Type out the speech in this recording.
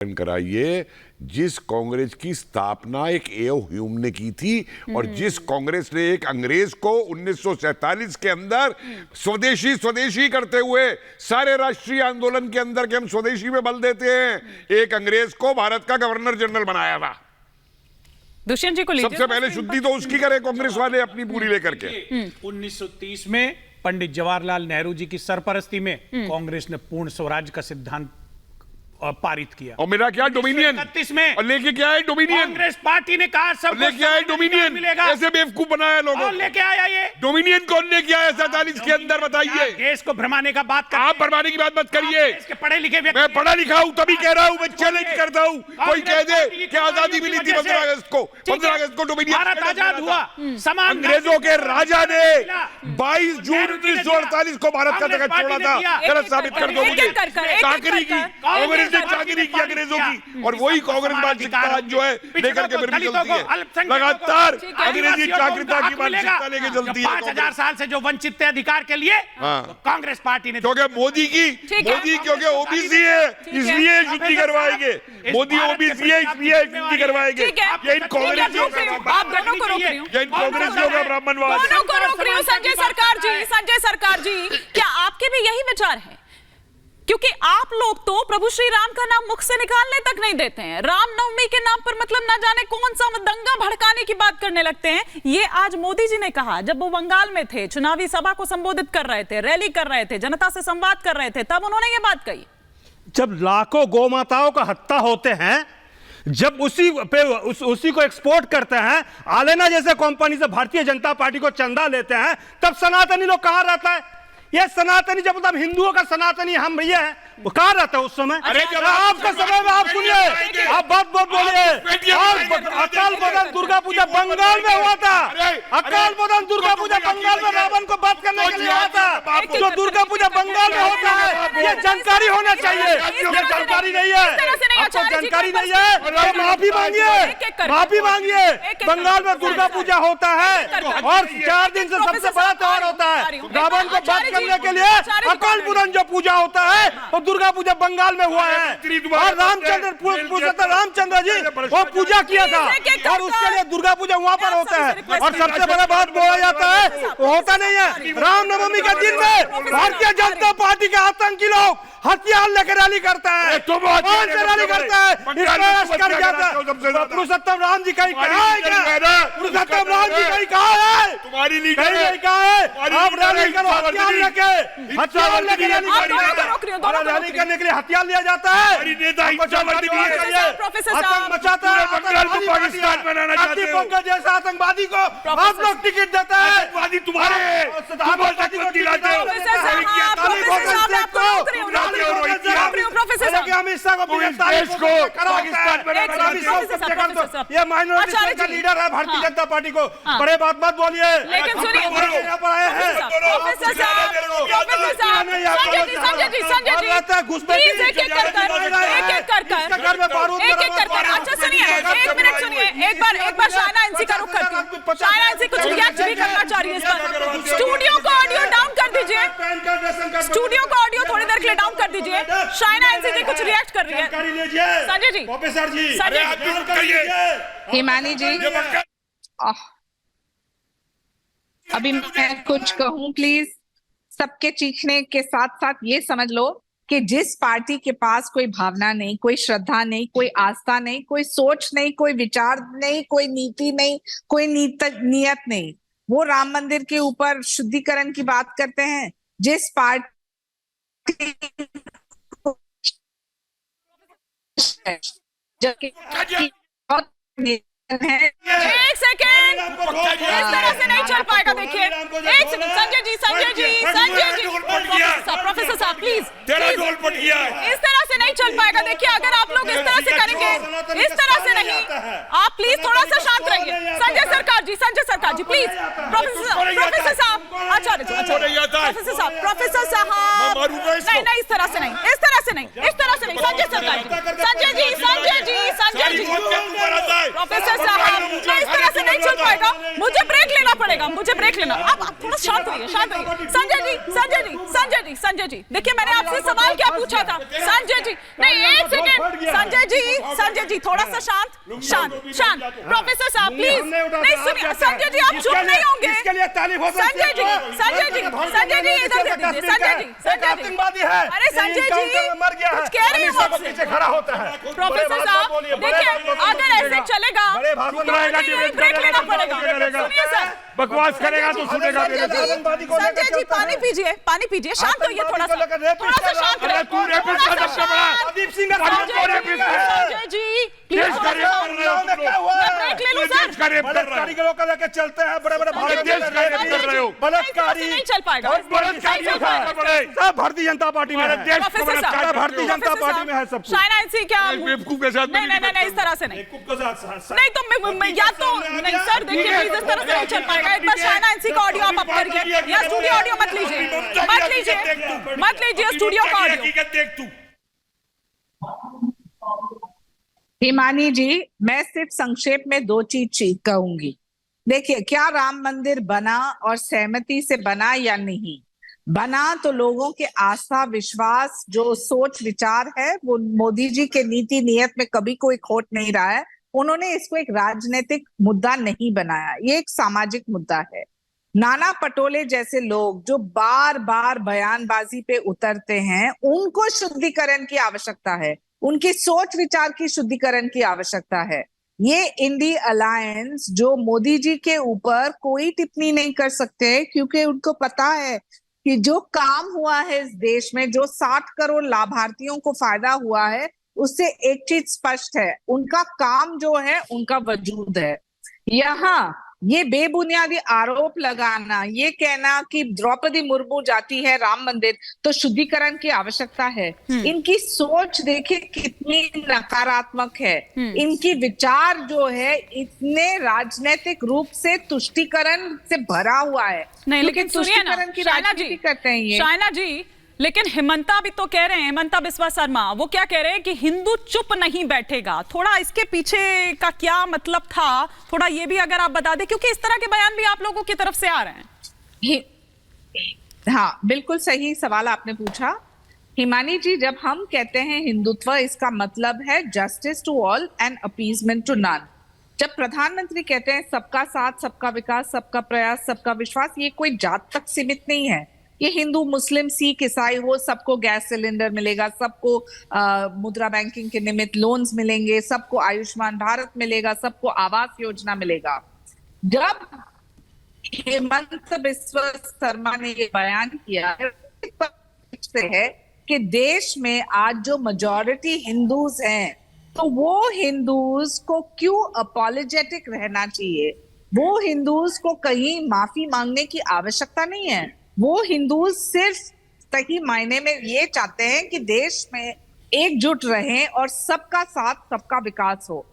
कराइए जिस कांग्रेस की स्थापना एक एओ ह्यूम ने की थी और जिस कांग्रेस ने एक अंग्रेज को 1947 के अंदर स्वदेशी स्वदेशी करते हुए सारे राष्ट्रीय आंदोलन के अंदर के हम स्वदेशी में बल देते हैं, एक अंग्रेज को भारत का गवर्नर जनरल बनाया था। दुष्यंत जी को सबसे पहले शुद्धि तो उसकी करे कांग्रेस वाले अपनी पूरी लेकर के। 1930 में पंडित जवाहरलाल नेहरू जी की सरपरस्ती में कांग्रेस ने पूर्ण स्वराज का सिद्धांत पारित किया। और मेरा क्या डोमिनियन 1931 में और लेके क्या है डोमिनियन, कांग्रेस पार्टी ने कहा सब लेके आए डोमिनियन मिलेगा। ऐसे बेवकूफ बनाया लोगों कौन लेके आया ये डोमिनियन? कौन लेके आया 47 के अंदर बताइए? देश को भ्रमाने का बात आप भरमाने की बात मत करिए। इसके पढ़े लिखे मैं पढ़ा लिखा हूं तभी कह रहा हूं, मैं चैलेंज करता हूं। कोई कह दे कि आजादी मिली थी 15 अगस्त को, 15 अगस्त को डोमिनियन भारत आजाद हुआ, समान अंग्रेजों के राजा ने 22 जून 1948 को भारत का तख्त छोड़ा था। गलत साबित कर दो मुझे। चाकरी की कांग्रेस ने चाकरी की अंग्रेजों की, और वही कांग्रेस मानसिकता जो है लेकर के फिर चलती है। लगातार अंग्रेजी चाकरिता की मानसिकता लेके चलती है। 5000 साल से जो वंचित थे अधिकार के लिए कांग्रेस पार्टी ने, क्योंकि मोदी क्योंकि ओबीसी है इसलिए शुद्धि करवाएंगे। मोदी ओबीसी है इसलिए शुद्धि करवाएंगे। ये इन कांग्रेसियों का ब्राह्मणवाद। संजय सरकार जी, क्या आपके भी यही विचार है? क्योंकि आप लोग तो प्रभु श्री राम का नाम मुख से निकालने तक नहीं देते हैं। रामनवमी के नाम पर मतलब ना जाने कौन सा दंगा भड़काने की बात करने लगते हैं। ये आज मोदी जी ने कहा जब वो बंगाल में थे, चुनावी सभा को संबोधित कर रहे थे, रैली कर रहे थे, जनता से संवाद कर रहे थे, तब उन्होंने ये बात कही। जब लाखों गौ माताओं का हत्या होते हैं, जब उसी को एक्सपोर्ट करते हैं, आलेना जैसे कंपनी से भारतीय जनता पार्टी को चंदा लेते हैं, तब सनातनी लोग कहां रहता है? ये सनातनी जब मतलब हिंदुओं का सनातनी हम भैया है, वो कहां रहता है उस समय? अरे जब आपका समय में आप सुनिए, आप बात बोलिए। अकाल बोधन दुर्गा पूजा बंगाल में हुआ था। अकाल बोधन दुर्गा पूजा बंगाल में रावण को बात करने के लिए हुआ था। जो दुर्गा पूजा बंगाल में होता है, ये जानकारी होना चाहिए। ये जानकारी नहीं है, आपको जानकारी नहीं है तो माफी मांगिए, माफी मांगिए। बंगाल में दुर्गा पूजा होता है और 4 दिन से सबसे बड़ा त्योहार होता है। रावण को बात करने के लिए अकाल बोधन जो पूजा होता है वो दुर्गा पूजा बंगाल में हुआ है। और रामचंद्र जी वो पूजा किया था और उसके लिए दुर्गा पूजा वहां पर होता है। और सबसे बड़ा बात बोला जाता है वो होता नहीं है। रामनवमी के दिन में भारतीय जनता पार्टी के आतंकी लोग हथियार लेकर रैली करता है। कौन से रैली करता है? पुरुषोत्तम राम जी कहीं कहा है क्या? पुरुषोत्तम राम जी कहीं कहा है? तुम्हारी लीडर कहीं कहा है? आप रैली करो, हथियार लेके, हथियार लेके रैली करने के लिए हथियार लिया जाता है। आतंक मचाता है, पाकिस्तान बनाना चाहते हो। पंकज जैसा आतंकवादी को आप लोग टिकट देता है। आतंकवादी तुम्हारे ये माइनॉरिटी का लीडर है भारतीय जनता पार्टी को। बड़े बात मत बोलिए। लेकिन सुनिए यहाँ पर आए हैं अच्छा सुनिए, एक मिनट सुनिए, एक बार शायना इनसी का रुख करती हूँ। शायना इनसी कुछ रिएक्ट भी करना चाह रही है इस पर। स्टूडियो को ऑडियो डाउन कर दीजिए, स्टूडियो को ऑडियो थोड़ी देर के लिए डाउन कर दीजिए। शायना इनसी जी कुछ रिएक्ट कर रही है। संजय जी, प्रोफेसर जी, हिमानी जी, अभी मैं कुछ कहूं प्लीज। सबके चीखने के साथ साथ ये समझ लो कि जिस पार्टी के पास कोई भावना नहीं, कोई श्रद्धा नहीं, कोई आस्था नहीं, कोई सोच नहीं, कोई विचार नहीं, कोई नीति नहीं, कोई नियत नहीं, वो राम मंदिर के ऊपर शुद्धिकरण की बात करते हैं। जिस पार्टी एक सेकेंड, इस तरह से नहीं चल पाएगा। देखिए एक सेकेंड, संजय जी, प्रोफेसर साहब प्लीज, इस तरह से नहीं चल पाएगा। देखिए अगर आप लोग इस तरह से करेंगे, इस तरह से नहीं, आप प्लीज थोड़ा सा शांत रहिए। संजय सरकार जी प्लीज। प्रोफेसर साहब, अच्छा प्रोफेसर साहब, नहीं इस तरह से नहीं, संजय जी, प्रोफेसर साहब, इस तरह से नहीं चल पाएगा। मुझे ब्रेक लेना पड़ेगा, अब आप थोड़ा शांत रहिए। संजय जी, देखिए मैंने आपसे सवाल क्या पूछा था? संजय जी, नहीं एक सेकेंड, संजय जी थोड़ा सा शांत। प्रोफेसर साहब प्लीज, नहीं सुनिए संजय जी, आप चुप नहीं होंगे। इसके लिए तारीफ हो सकती है। संजय जी इधर दे दीजिए। संजय जी अरे संजय जी मर गया है, कुछ कह रही है मुझसे। पीछे खड़ा होता है। प्रोफेसर साहब देखिए, अगर ऐसे चलेगा तो ब्रेक लेना पड़ेगा। सुनिए सर, बकवास करेगा तो सुनेगा। संजय जी पानी पीजिए, शांत होइए थोड़ा सा शांत रहिए। प्रदीप सिंह संजय जी प्लीज ब्रेक ले लो सर। बलात्कारी को लेकर चलते हैं, बड़े-बड़े बलात्कारी नहीं चल पाएगा। सब भारतीय जनता पार्टी में है। प्रोफेसर साहब, भारतीय जनता पार्टी में है सब। शायना इनसे क्या बेवकूफ के साथ नहीं इस तरह से नहीं तो मैं या तो नहीं सर, देखिए प्लीज इस तरह से नहीं चल पाएगा। एक बार शायना इनसी का ऑडियो आप अप करिए, या स्टूडियो ऑडियो मत लीजिए स्टूडियो का ऑडियो। हिमानी जी, मैं सिर्फ संक्षेप में 2 चीज कहूंगी। देखिए, क्या राम मंदिर बना और सहमति से बना या नहीं बना, तो लोगों के आस्था विश्वास जो सोच विचार है वो मोदी जी के नीति नियत में कभी कोई खोट नहीं रहा है। उन्होंने इसको एक राजनीतिक मुद्दा नहीं बनाया, ये एक सामाजिक मुद्दा है। नाना पटोले जैसे लोग जो बार बार बयानबाजी पे उतरते हैं, उनको शुद्धिकरण की आवश्यकता है, उनकी सोच विचार की शुद्धिकरण की आवश्यकता है। ये इंडी अलायंस जो मोदी जी के ऊपर कोई टिप्पणी नहीं कर सकते, क्योंकि उनको पता है कि जो काम हुआ है इस देश में, जो 60 करोड़ लाभार्थियों को फायदा हुआ है, उससे एक चीज स्पष्ट है, उनका काम जो है, उनका वजूद है। यहाँ ये बेबुनियादी आरोप लगाना, ये कहना कि द्रौपदी मुर्मू जाती है राम मंदिर तो शुद्धिकरण की आवश्यकता है, इनकी सोच देखिए कितनी नकारात्मक है। इनकी विचार जो है इतने राजनीतिक रूप से तुष्टीकरण से भरा हुआ है। नहीं लेकिन सुनिए ना की शायना राजनीति जी, करते हैं ये। शायना जी, लेकिन हिमंता भी तो कह रहे हैं, हिमंता बिस्वा शर्मा, वो क्या कह रहे हैं कि हिंदू चुप नहीं बैठेगा। थोड़ा इसके पीछे का क्या मतलब था, थोड़ा ये भी अगर आप बता दें, क्योंकि इस तरह के बयान भी आप लोगों की तरफ से आ रहे हैं। हाँ, बिल्कुल सही सवाल आपने पूछा हिमानी जी। जब हम कहते हैं हिंदुत्व, इसका मतलब है justice to all and appeasement to none. जब प्रधानमंत्री कहते हैं सबका साथ, सबका विकास, सबका प्रयास, सबका विश्वास, ये कोई जात तक सीमित नहीं है। ये हिंदू मुस्लिम सिख ईसाई हो, सबको गैस सिलेंडर मिलेगा, सबको मुद्रा बैंकिंग के निमित्त लोन्स मिलेंगे, सबको आयुष्मान भारत मिलेगा, सबको आवास योजना मिलेगा। जब हेमंत बिस्वा शर्मा ने ये बयान किया है कि देश में आज जो मेजॉरिटी हिंदूज हैं, तो वो हिंदूज को क्यों अपॉलोजेटिक रहना चाहिए, वो हिंदूज को कहीं माफी मांगने की आवश्यकता नहीं है। वो हिंदूज सिर्फ सही मायने में ये चाहते हैं कि देश में एकजुट रहें और सबका साथ सबका विकास हो।